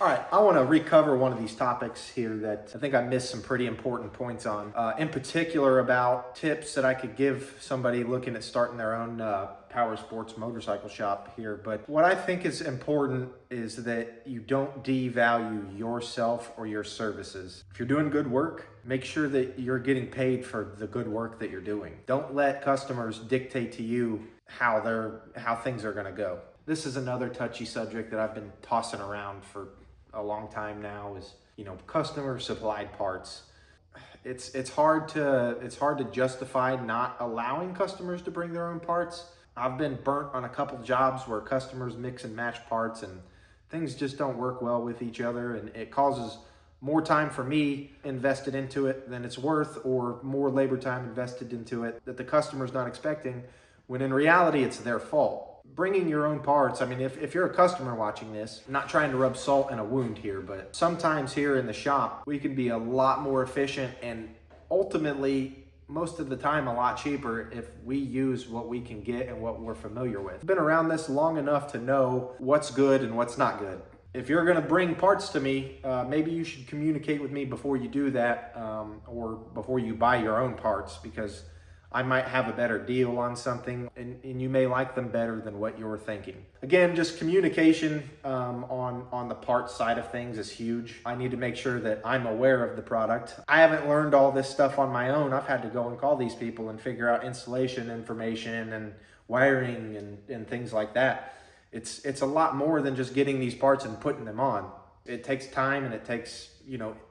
All right, I want to recover one of these topics here that I think I missed some pretty important points on. In particular, about tips that I could give somebody looking at starting their own power sports motorcycle shop here. But what I think is important is that you don't devalue yourself or your services. If you're doing good work, make sure that you're getting paid for the good work that you're doing. Don't let customers dictate to you how things are going to go. This is another touchy subject that I've been tossing around for a long time now, is customer supplied parts. It's hard to justify not allowing customers to bring their own parts. I've been burnt on a couple jobs where customers mix and match parts and things just don't work well with each other, and it causes more time for me invested into it than it's worth, or more labor time invested into it that the customer's not expecting, when in reality it's their fault. Bringing your own parts, I mean, if you're a customer watching this, I'm not trying to rub salt in a wound here, but sometimes here in the shop, we can be a lot more efficient and ultimately, most of the time, a lot cheaper if we use what we can get and what we're familiar with. I've been around this long enough to know what's good and what's not good. If you're gonna bring parts to me, maybe you should communicate with me before you do that, or before you buy your own parts, because I might have a better deal on something and you may like them better than what you're thinking. Again, just communication on the parts side of things is huge. I need to make sure that I'm aware of the product. I haven't learned all this stuff on my own. I've had to go and call these people and figure out installation information and wiring and things like that. It's a lot more than just getting these parts and putting them on. It takes time and it takes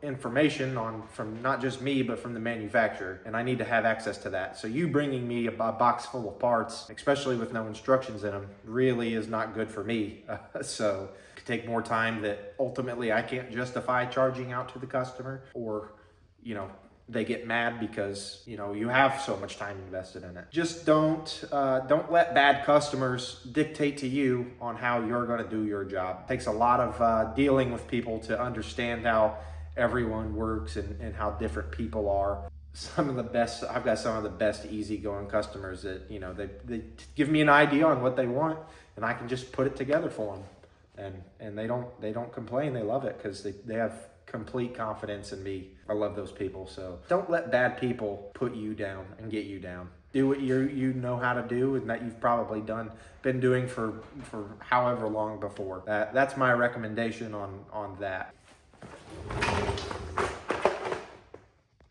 information from not just me, but from the manufacturer. And I need to have access to that. So you bringing me a box full of parts, especially with no instructions in them, really is not good for me. So it could take more time that ultimately I can't justify charging out to the customer, or, they get mad because, you have so much time invested in it. Just don't let bad customers dictate to you on how you're going to do your job. It takes a lot of dealing with people to understand how everyone works and how different people are. I've got some of the best easygoing customers that, they give me an idea on what they want and I can just put it together for them. And they don't complain. They love it because they have complete confidence in me. I love those people. So don't let bad people put you down and get you down. Do what you know how to do and that you've probably been doing for however long before. That's my recommendation on that.